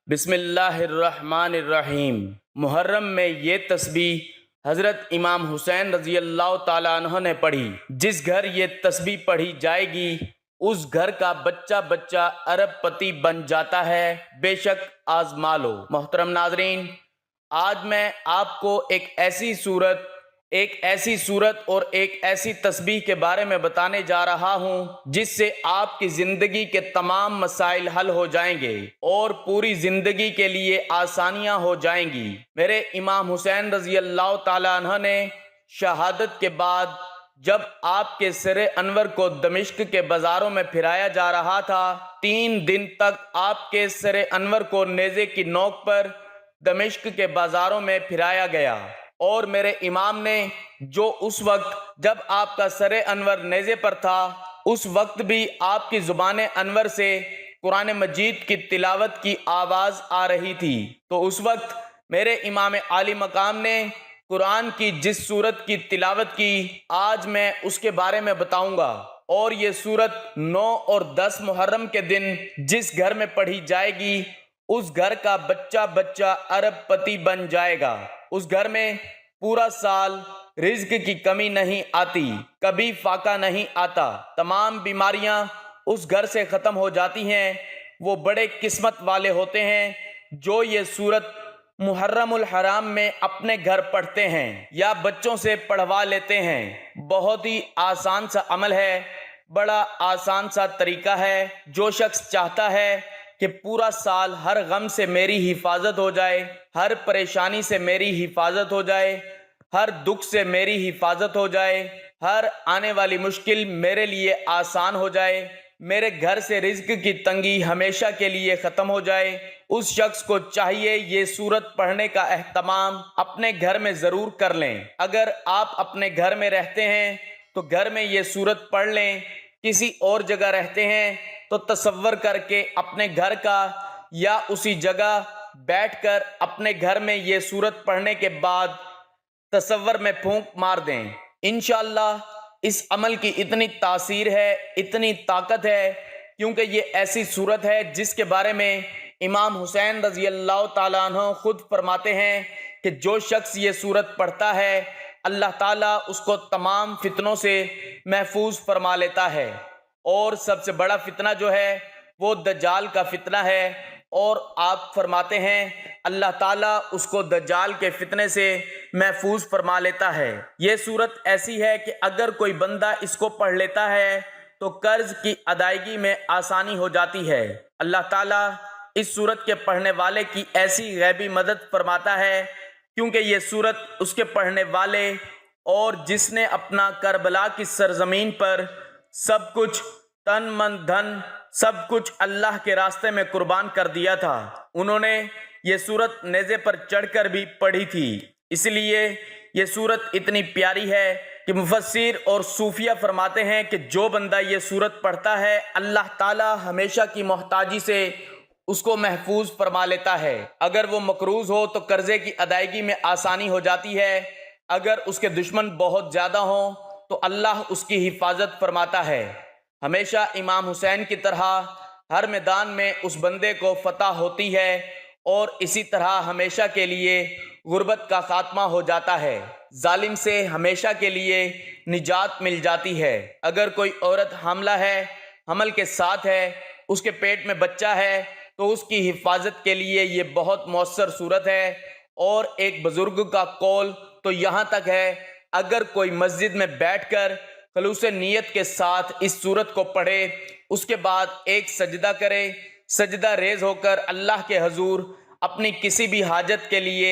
بسم اللہ الرحمن الرحیم۔ محرم میں یہ تسبیح حضرت امام حسین رضی اللہ تعالیٰ عنہ نے پڑھی۔ جس گھر یہ تسبیح پڑھی جائے گی اس گھر کا بچہ بچہ ارب پتی بن جاتا ہے، بے شک آزما لو۔ محترم ناظرین، آج میں آپ کو ایک ایسی صورت اور ایک ایسی تسبیح کے بارے میں بتانے جا رہا ہوں جس سے آپ کی زندگی کے تمام مسائل حل ہو جائیں گے اور پوری زندگی کے لیے آسانیاں ہو جائیں گی۔ میرے امام حسین رضی اللہ تعالیٰ عنہ نے شہادت کے بعد جب آپ کے سر انور کو دمشق کے بازاروں میں پھرایا جا رہا تھا، 3 دن تک آپ کے سر انور کو نیزے کی نوک پر دمشق کے بازاروں میں پھرایا گیا، اور میرے امام نے جو اس وقت جب آپ کا سر انور نیزے پر تھا اس وقت بھی آپ کی زبان انور سے قرآن مجید کی تلاوت کی آواز آ رہی تھی، تو اس وقت میرے امام عالی مقام نے قرآن کی جس سورت کی تلاوت کی آج میں اس کے بارے میں بتاؤں گا، اور یہ سورت 9 اور 10 محرم کے دن جس گھر میں پڑھی جائے گی اس گھر کا بچہ بچہ ارب پتی بن جائے گا۔ اس گھر میں پورا سال رزق کی کمی نہیں آتی، کبھی فاقہ نہیں آتا، تمام بیماریاں اس گھر سے ختم ہو جاتی ہیں۔ وہ بڑے قسمت والے ہوتے ہیں جو یہ سورت محرم الحرام میں اپنے گھر پڑھتے ہیں یا بچوں سے پڑھوا لیتے ہیں۔ بہت ہی آسان سا عمل ہے، بڑا آسان سا طریقہ ہے۔ جو شخص چاہتا ہے کہ پورا سال ہر غم سے میری حفاظت ہو جائے، ہر پریشانی سے میری حفاظت ہو جائے، ہر دکھ سے میری حفاظت ہو جائے، ہر آنے والی مشکل میرے لیے آسان ہو جائے، میرے گھر سے رزق کی تنگی ہمیشہ کے لیے ختم ہو جائے، اس شخص کو چاہیے یہ سورت پڑھنے کا اہتمام اپنے گھر میں ضرور کر لیں۔ اگر آپ اپنے گھر میں رہتے ہیں تو گھر میں یہ سورت پڑھ لیں، کسی اور جگہ رہتے ہیں تو تصور کر کے اپنے گھر کا یا اسی جگہ بیٹھ کر اپنے گھر میں یہ سورت پڑھنے کے بعد تصور میں پھونک مار دیں۔ انشاءاللہ اس عمل کی اتنی تاثیر ہے، اتنی طاقت ہے، کیونکہ یہ ایسی سورت ہے جس کے بارے میں امام حسین رضی اللہ تعالیٰ عنہ خود فرماتے ہیں کہ جو شخص یہ سورت پڑھتا ہے اللہ تعالیٰ اس کو تمام فتنوں سے محفوظ فرما لیتا ہے، اور سب سے بڑا فتنہ جو ہے وہ دجال کا فتنہ ہے، اور آپ فرماتے ہیں اللہ تعالیٰ اس کو دجال کے فتنے سے محفوظ فرما لیتا ہے۔ یہ سورت ایسی ہے کہ اگر کوئی بندہ اس کو پڑھ لیتا ہے تو قرض کی ادائیگی میں آسانی ہو جاتی ہے۔ اللہ تعالیٰ اس سورت کے پڑھنے والے کی ایسی غیبی مدد فرماتا ہے کیونکہ یہ سورت اس کے پڑھنے والے اور جس نے اپنا کربلا کی سرزمین پر سب کچھ تن من دھن سب کچھ اللہ کے راستے میں قربان کر دیا تھا، انہوں نے یہ سورت نیزے پر چڑھ کر بھی پڑھی تھی۔ اس لیے یہ سورت اتنی پیاری ہے کہ مفسر اور صوفیہ فرماتے ہیں کہ جو بندہ یہ سورت پڑھتا ہے اللہ تعالی ہمیشہ کی محتاجی سے اس کو محفوظ فرما لیتا ہے۔ اگر وہ مقروض ہو تو قرضے کی ادائیگی میں آسانی ہو جاتی ہے، اگر اس کے دشمن بہت زیادہ ہوں تو اللہ اس کی حفاظت فرماتا ہے۔ ہمیشہ امام حسین کی طرح ہر میدان میں اس بندے کو فتح ہوتی ہے، اور اسی طرح ہمیشہ کے لیے غربت کا خاتمہ ہو جاتا ہے، ظالم سے ہمیشہ کے لیے نجات مل جاتی ہے۔ اگر کوئی عورت حاملہ ہے، حمل کے ساتھ ہے، اس کے پیٹ میں بچہ ہے تو اس کی حفاظت کے لیے یہ بہت مؤثر صورت ہے۔ اور ایک بزرگ کا قول تو یہاں تک ہے اگر کوئی مسجد میں بیٹھ کر خلوص نیت کے ساتھ اس سورت کو پڑھے، اس کے بعد ایک سجدہ کرے، سجدہ ریز ہو کر اللہ کے حضور اپنی کسی بھی حاجت کے لیے،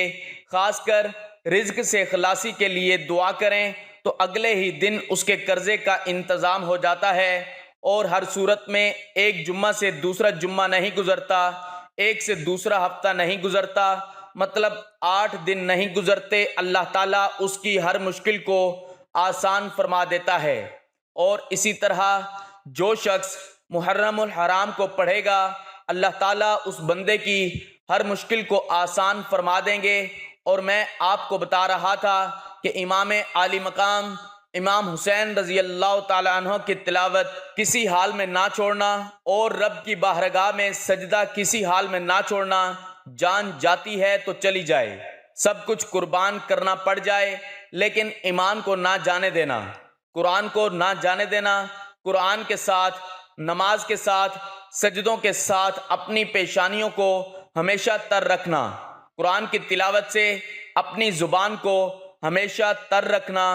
خاص کر رزق سے خلاصی کے لیے دعا کریں تو اگلے ہی دن اس کے قرضے کا انتظام ہو جاتا ہے، اور ہر صورت میں ایک جمعہ سے دوسرا جمعہ نہیں گزرتا، ایک سے دوسرا ہفتہ نہیں گزرتا، مطلب 8 دن نہیں گزرتے، اللہ تعالیٰ اس کی ہر مشکل کو آسان فرما دیتا ہے۔ اور اسی طرح جو شخص محرم الحرام کو پڑھے گا اللہ تعالیٰ اس بندے کی ہر مشکل کو آسان فرما دیں گے۔ اور میں آپ کو بتا رہا تھا کہ امام عالی مقام امام حسین رضی اللہ تعالیٰ عنہ کی تلاوت کسی حال میں نہ چھوڑنا اور رب کی بارگاہ میں سجدہ کسی حال میں نہ چھوڑنا، جان جاتی ہے تو چلی جائے، سب کچھ قربان کرنا پڑ جائے، لیکن ایمان کو نہ جانے دینا، قرآن کو نہ جانے دینا، قرآن کے ساتھ، نماز کے ساتھ، سجدوں کے ساتھ اپنی پیشانیوں کو ہمیشہ تر رکھنا، قرآن کی تلاوت سے اپنی زبان کو ہمیشہ تر رکھنا،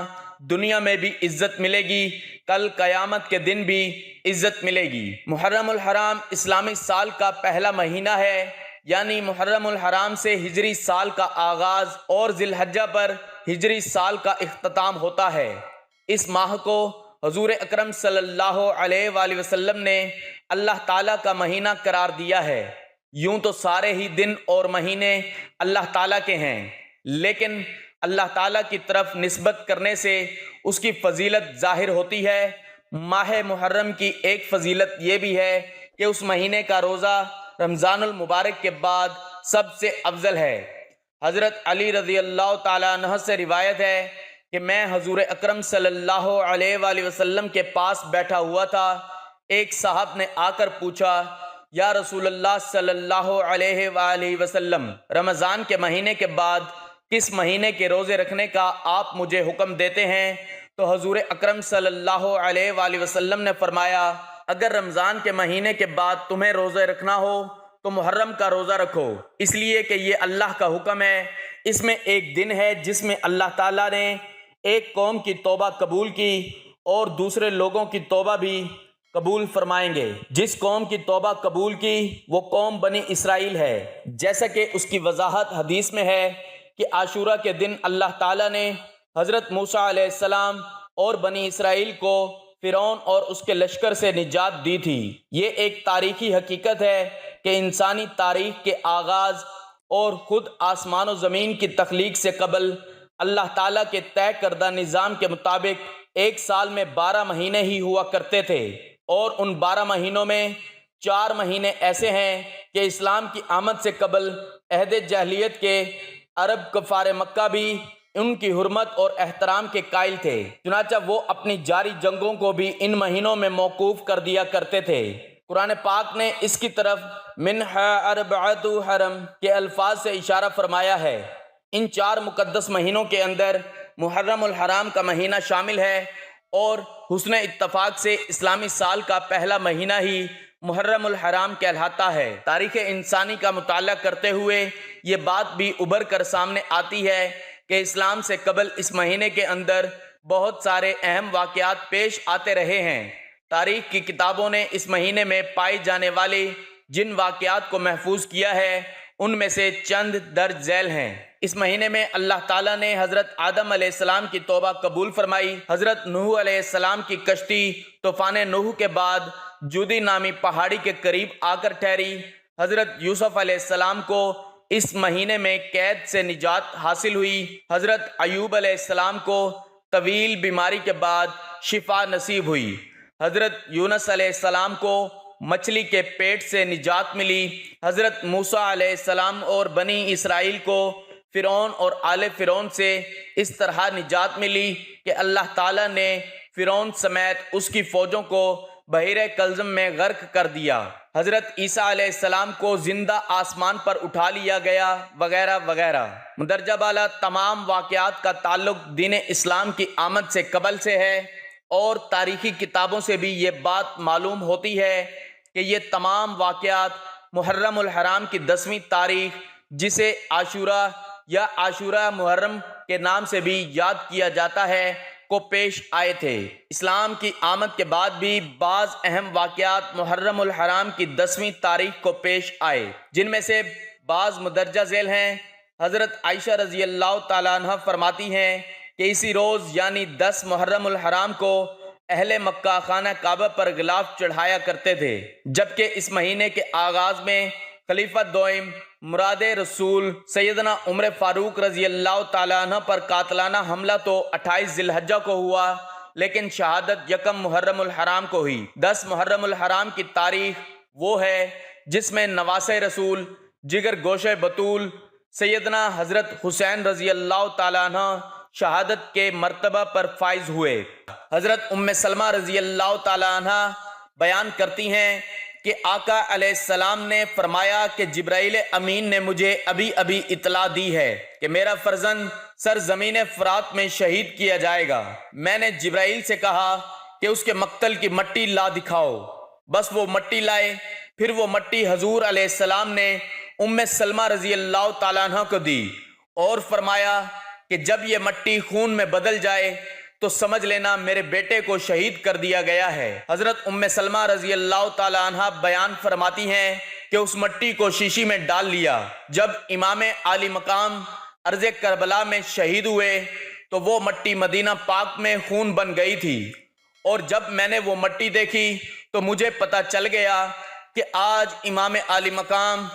دنیا میں بھی عزت ملے گی، کل قیامت کے دن بھی عزت ملے گی۔ محرم الحرام اسلامی سال کا پہلا مہینہ ہے، یعنی محرم الحرام سے ہجری سال کا آغاز اور ذی الحجہ پر ہجری سال کا اختتام ہوتا ہے۔ اس ماہ کو حضور اکرم صلی اللہ علیہ وآلہ وسلم نے اللہ تعالیٰ کا مہینہ قرار دیا ہے۔ یوں تو سارے ہی دن اور مہینے اللہ تعالیٰ کے ہیں، لیکن اللہ تعالیٰ کی طرف نسبت کرنے سے اس کی فضیلت ظاہر ہوتی ہے۔ ماہ محرم کی ایک فضیلت یہ بھی ہے کہ اس مہینے کا روزہ رمضان المبارک کے بعد سب سے افضل ہے۔ حضرت علی رضی اللہ تعالیٰ عنہ سے روایت ہے کہ میں حضور اکرم صلی اللہ علیہ وآلہ وسلم کے پاس بیٹھا ہوا تھا، ایک صاحب نے آ کر پوچھا، یا رسول اللہ صلی اللہ علیہ وآلہ وسلم، رمضان کے مہینے کے بعد کس مہینے کے روزے رکھنے کا آپ مجھے حکم دیتے ہیں؟ تو حضور اکرم صلی اللہ علیہ وآلہ وسلم نے فرمایا، اگر رمضان کے مہینے کے بعد تمہیں روزے رکھنا ہو تو محرم کا روزہ رکھو، اس لیے کہ یہ اللہ کا حکم ہے، اس میں ایک دن ہے جس میں اللہ تعالیٰ نے ایک قوم کی توبہ قبول کی اور دوسرے لوگوں کی توبہ بھی قبول فرمائیں گے۔ جس قوم کی توبہ قبول کی وہ قوم بنی اسرائیل ہے، جیسا کہ اس کی وضاحت حدیث میں ہے کہ عاشورہ کے دن اللہ تعالیٰ نے حضرت موسیٰ علیہ السلام اور بنی اسرائیل کو فرعون اور اس کے لشکر سے نجات دی تھی۔ یہ ایک تاریخی حقیقت ہے کہ انسانی تاریخ کے آغاز اور خود آسمان و زمین کی تخلیق سے قبل اللہ تعالیٰ کے طے کردہ نظام کے مطابق ایک سال میں 12 مہینے ہی ہوا کرتے تھے، اور ان 12 مہینوں میں 4 مہینے ایسے ہیں کہ اسلام کی آمد سے قبل عہد جاہلیت کے عرب کفار مکہ بھی ان کی حرمت اور احترام کے قائل تھے، چنانچہ وہ اپنی جاری جنگوں کو بھی ان مہینوں میں موقوف کر دیا کرتے تھے۔ قرآن پاک نے اس کی طرف منہا اربعۃ حرم کے الفاظ سے اشارہ فرمایا ہے۔ ان 4 مقدس مہینوں کے اندر محرم الحرام کا مہینہ شامل ہے، اور حسن اتفاق سے اسلامی سال کا پہلا مہینہ ہی محرم الحرام کہلاتا ہے۔ تاریخ انسانی کا مطالعہ کرتے ہوئے یہ بات بھی ابھر کر سامنے آتی ہے کہ اسلام سے قبل اس مہینے کے اندر بہت سارے اہم واقعات پیش آتے رہے ہیں۔ تاریخ کی کتابوں نے اس مہینے میں پائی جانے والے جن واقعات کو محفوظ کیا ہے ان میں سے چند درج ذیل ہیں۔ اس مہینے میں اللہ تعالیٰ نے حضرت آدم علیہ السلام کی توبہ قبول فرمائی، حضرت نوح علیہ السلام کی کشتی طوفان نوح کے بعد جودی نامی پہاڑی کے قریب آ کر ٹھہری، حضرت یوسف علیہ السلام کو اس مہینے میں قید سے نجات حاصل ہوئی، حضرت ایوب علیہ السلام کو طویل بیماری کے بعد شفا نصیب ہوئی، حضرت یونس علیہ السلام کو مچھلی کے پیٹ سے نجات ملی، حضرت موسیٰ علیہ السلام اور بنی اسرائیل کو فرعون اور آل فرعون سے اس طرح نجات ملی کہ اللہ تعالیٰ نے فرعون سمیت اس کی فوجوں کو بحیرہ کلزم میں غرق کر دیا، حضرت عیسیٰ علیہ السلام کو زندہ آسمان پر اٹھا لیا گیا، وغیرہ وغیرہ۔ مندرجہ بالا تمام واقعات کا تعلق دین اسلام کی آمد سے قبل سے ہے، اور تاریخی کتابوں سے بھی یہ بات معلوم ہوتی ہے کہ یہ تمام واقعات محرم الحرام کی 10ویں تاریخ، جسے عاشورہ یا عاشورہ محرم کے نام سے بھی یاد کیا جاتا ہے، کو پیش آئے تھے۔ اسلام کی آمد کے بعد بھی بعض اہم واقعات محرم الحرام کی 10ویں تاریخ کو پیش آئے، جن میں سے بعض مندرجہ ذیل ہیں۔ حضرت عائشہ رضی اللہ تعالیٰ عنہ فرماتی ہیں کہ اسی روز یعنی 10 محرم الحرام کو اہل مکہ خانہ کعبہ پر غلاف چڑھایا کرتے تھے، جبکہ اس مہینے کے آغاز میں خلیفہ دوئم مراد رسول سیدنا عمر فاروق رضی اللہ تعالیٰ عنہ پر قاتلانہ حملہ تو 28 ذی الحجہ کو ہوا، لیکن شہادت 1 محرم الحرام کو ہوئی۔ 10 محرم الحرام کی تاریخ وہ ہے جس میں نواسہ رسول، جگر گوشہ بطول، سیدنا حضرت حسین رضی اللہ تعالیٰ عنہ شہادت کے مرتبہ پر فائز ہوئے۔ حضرت ام سلمہ رضی اللہ تعالیٰ عنہ بیان کرتی ہیں کہ آقا علیہ السلام نے فرمایا کہ جبرائیل امین نے مجھے ابھی ابھی اطلاع دی ہے کہ میرا فرزند سرزمین فرات میں شہید کیا جائے گا۔ میں نے جبرائیل سے کہا کہ اس کے مقتل کی مٹی لا دکھاؤ۔ بس وہ مٹی لائے، پھر وہ مٹی حضور علیہ السلام نے ام سلمہ رضی اللہ تعالیٰ عنہ کو دی اور فرمایا کہ جب یہ مٹی خون میں بدل جائے تو سمجھ لینا میرے بیٹے کو شہید کر دیا گیا ہے۔ حضرت ام سلمہ رضی اللہ تعالیٰ عنہ بیان فرماتی ہیں کہ اس مٹی کو شیشی میں ڈال لیا۔ جب امام عالی مقام ارض کربلا میں شہید ہوئے تو وہ مٹی مدینہ پاک میں خون بن گئی تھی، اور جب میں نے وہ مٹی دیکھی تو مجھے پتا چل گیا کہ آج امام عالی مقام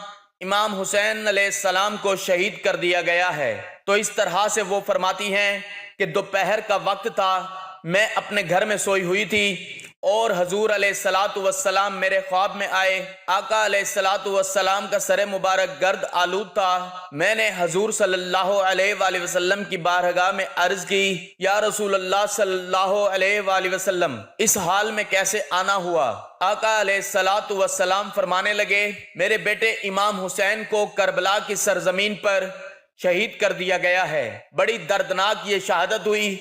امام حسین علیہ السلام کو شہید کر دیا گیا ہے۔ تو اس طرح سے وہ فرماتی ہیں کہ دوپہر کا وقت تھا، میں اپنے گھر میں سوئی ہوئی تھی اور حضور علیہ الصلاۃ والسلام میرے خواب میں آئے۔ آقا علیہ الصلاۃ والسلام کا سر مبارک گرد آلود تھا۔ میں نے حضور صلی اللہ علیہ وآلہ وسلم کی بارگاہ میں عرض کی، یا رسول اللہ صلی اللہ علیہ وآلہ وسلم، اس حال میں کیسے آنا ہوا؟ آقا علیہ الصلاۃ والسلام فرمانے لگے، میرے بیٹے امام حسین کو کربلا کی سرزمین پر شہید کر دیا گیا ہے۔ بڑی دردناک یہ شہادت ہوئی،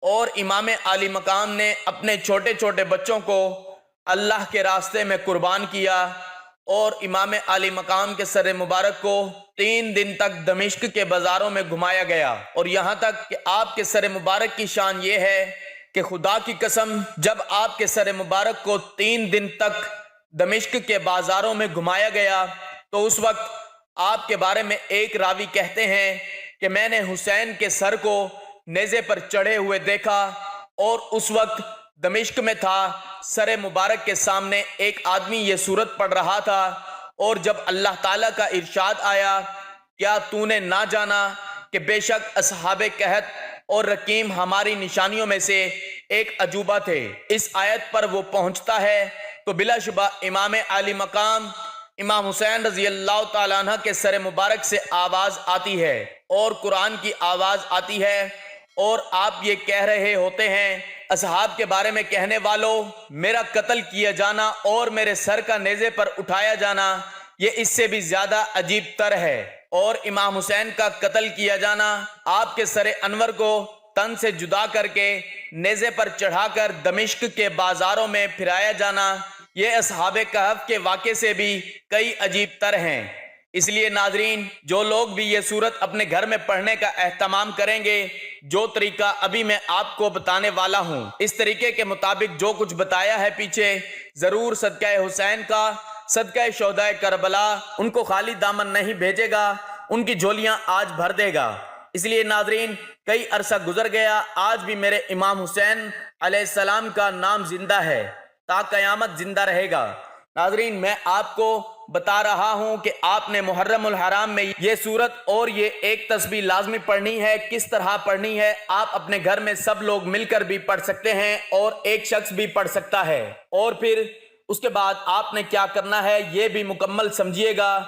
اور امام عالی مقام نے اپنے چھوٹے چھوٹے بچوں کو اللہ کے راستے میں قربان کیا، اور امام عالی مقام کے سر مبارک کو 3 دن تک دمشق کے بازاروں میں گھمایا گیا، اور یہاں تک کہ آپ کے سر مبارک کی شان یہ ہے کہ خدا کی قسم جب آپ کے سر مبارک کو 3 دن تک دمشق کے بازاروں میں گھمایا گیا تو اس وقت آپ کے بارے میں ایک راوی کہتے ہیں کہ میں نے حسین کے سر کو نیزے پر چڑھے ہوئے دیکھا، اور اس وقت دمشق میں تھا، سر مبارک کے سامنے ایک آدمی یہ سورت پڑھ رہا تھا، اور جب اللہ تعالیٰ کا ارشاد آیا، کیا تو نے نہ جانا کہ بے شک اصحاب کہف اور رقیم ہماری نشانیوں میں سے ایک عجوبہ تھے۔ اس آیت پر وہ پہنچتا ہے تو بلا شبہ امام عالی مقام امام حسین رضی اللہ تعالیٰ عنہ کے سر مبارک سے آواز آتی ہے، اور قرآن کی آواز آتی ہے، اور آپ یہ کہہ رہے ہوتے ہیں، اصحاب کے بارے میں کہنے والوں، میرا قتل کیا جانا اور میرے سر کا نیزے پر اٹھایا جانا یہ اس سے بھی زیادہ عجیب تر ہے، اور امام حسین کا قتل کیا جانا، آپ کے سر انور کو تن سے جدا کر کے نیزے پر چڑھا کر دمشق کے بازاروں میں پھرایا جانا، یہ اصحاب کہف کے واقعے سے بھی کئی عجیب تر ہیں۔ اس لیے ناظرین، جو لوگ بھی یہ سورت اپنے گھر میں پڑھنے کا اہتمام کریں گے، جو طریقہ ابھی میں آپ کو بتانے والا ہوں، اس طریقے کے مطابق جو کچھ بتایا ہے پیچھے، ضرور صدقہ حسین کا، صدقہ شہدائے کربلا ان کو خالی دامن نہیں بھیجے گا، ان کی جھولیاں آج بھر دے گا۔ اس لیے ناظرین، کئی عرصہ گزر گیا، آج بھی میرے امام حسین علیہ السلام کا نام زندہ ہے، تا قیامت زندہ رہے گا۔ ناظرین، میں آپ کو بتا رہا ہوں کہ آپ نے محرم الحرام میں یہ سورت اور یہ ایک تسبیح لازمی پڑھنی ہے۔ کس طرح پڑھنی ہے؟ آپ اپنے گھر میں سب لوگ مل کر بھی پڑھ سکتے ہیں، اور ایک شخص بھی پڑھ سکتا ہے، اور پھر اس کے بعد آپ نے کیا کرنا ہے یہ بھی مکمل سمجھیے گا۔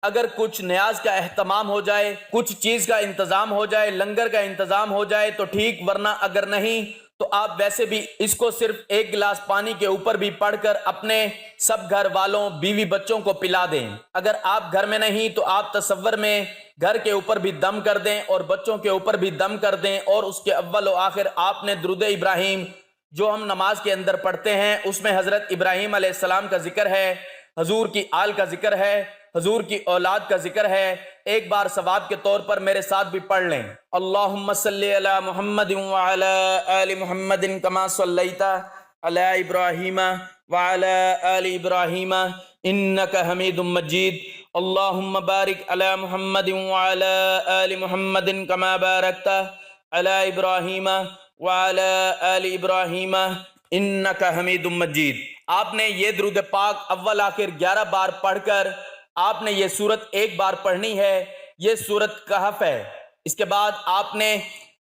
اگر کچھ نیاز کا اہتمام ہو جائے، کچھ چیز کا انتظام ہو جائے، لنگر کا انتظام ہو جائے تو ٹھیک، ورنہ اگر نہیں تو آپ ویسے بھی اس کو صرف ایک گلاس پانی کے اوپر بھی پڑھ کر اپنے سب گھر والوں، بیوی بچوں کو پلا دیں۔ اگر آپ گھر میں نہیں تو آپ تصور میں گھر کے اوپر بھی دم کر دیں اور بچوں کے اوپر بھی دم کر دیں، اور اس کے اول و آخر آپ نے درود ابراہیم جو ہم نماز کے اندر پڑھتے ہیں اس میں حضرت ابراہیم علیہ السلام کا ذکر ہے، حضور کی آل کا ذکر ہے، حضور کی اولاد کا ذکر ہے، ایک بار ثواب کے طور پر میرے ساتھ بھی پڑھ لیں۔ اللہم صلی علی محمد وعلی آل محمد کما صلیت علی ابراہیم وعلی آل ابراہیم انک حمید مجید۔ اللہم بارک علی محمد وعلی آل محمد کما بارکت علی ابراہیم وعلی آل ابراہیم انک حمید مجید۔ آپ نے یہ درود پاک اول آخر 11 بار پڑھ کر آپ نے یہ سورت ایک بار پڑھنی ہے، یہ سورت کہف ہے۔ اس کے بعد آپ نے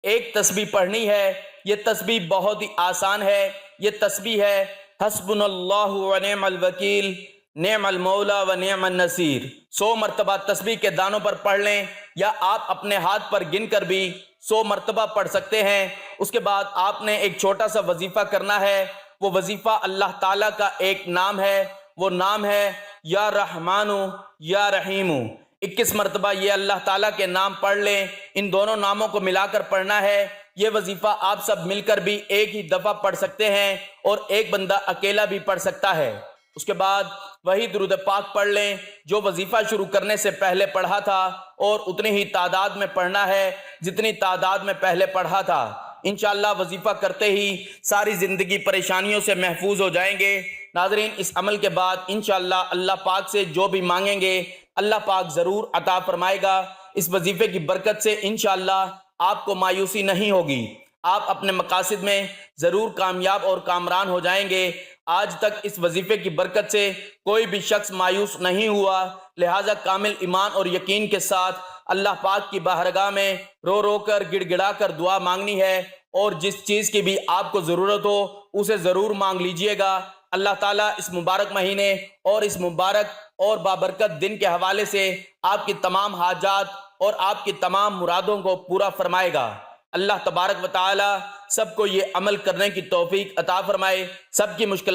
ایک تسبیح پڑھنی ہے، یہ تسبیح بہت ہی آسان ہے، یہ تسبیح ہے حسبنا اللہ و نعم الوکیل نعم المولا و نعم النصیر۔ 100 مرتبہ تسبیح کے دانوں پر پڑھ لیں، یا آپ اپنے ہاتھ پر گن کر بھی 100 مرتبہ پڑھ سکتے ہیں۔ اس کے بعد آپ نے ایک چھوٹا سا وظیفہ کرنا ہے۔ وہ وظیفہ اللہ تعالیٰ کا ایک نام ہے، وہ نام ہے یا رحمانو یا رحیمو۔ 21 مرتبہ یہ اللہ تعالیٰ کے نام پڑھ لیں، ان دونوں ناموں کو ملا کر پڑھنا ہے۔ یہ وظیفہ آپ سب مل کر بھی ایک ہی دفعہ پڑھ سکتے ہیں اور ایک بندہ اکیلا بھی پڑھ سکتا ہے۔ اس کے بعد وہی درود پاک پڑھ لیں جو وظیفہ شروع کرنے سے پہلے پڑھا تھا، اور اتنی ہی تعداد میں پڑھنا ہے جتنی تعداد میں پہلے پڑھا تھا۔ انشاءاللہ وظیفہ کرتے ہی ساری زندگی پریشانیوں سے محفوظ ہو جائیں گے۔ ناظرین، اس عمل کے بعد انشاءاللہ اللہ پاک سے جو بھی مانگیں گے اللہ پاک ضرور عطا فرمائے گا۔ اس وظیفے کی برکت سے انشاءاللہ آپ کو مایوسی نہیں ہوگی، آپ اپنے مقاصد میں ضرور کامیاب اور کامران ہو جائیں گے۔ آج تک اس وظیفے کی برکت سے کوئی بھی شخص مایوس نہیں ہوا، لہٰذا کامل ایمان اور یقین کے ساتھ اللہ پاک کی بارگاہ میں رو رو کر گڑ گڑا کر دعا مانگنی ہے، اور جس چیز کی بھی آپ کو ضرورت ہو اسے ضرور مانگ لیجئے گا۔ اللہ تعالیٰ اس مبارک مہینے اور اس مبارک اور بابرکت دن کے حوالے سے آپ کی تمام حاجات اور آپ کی تمام مرادوں کو پورا فرمائے گا۔ اللہ تبارک و تعالی سب کو یہ عمل کرنے کی توفیق عطا فرمائے، سب کی مشکلات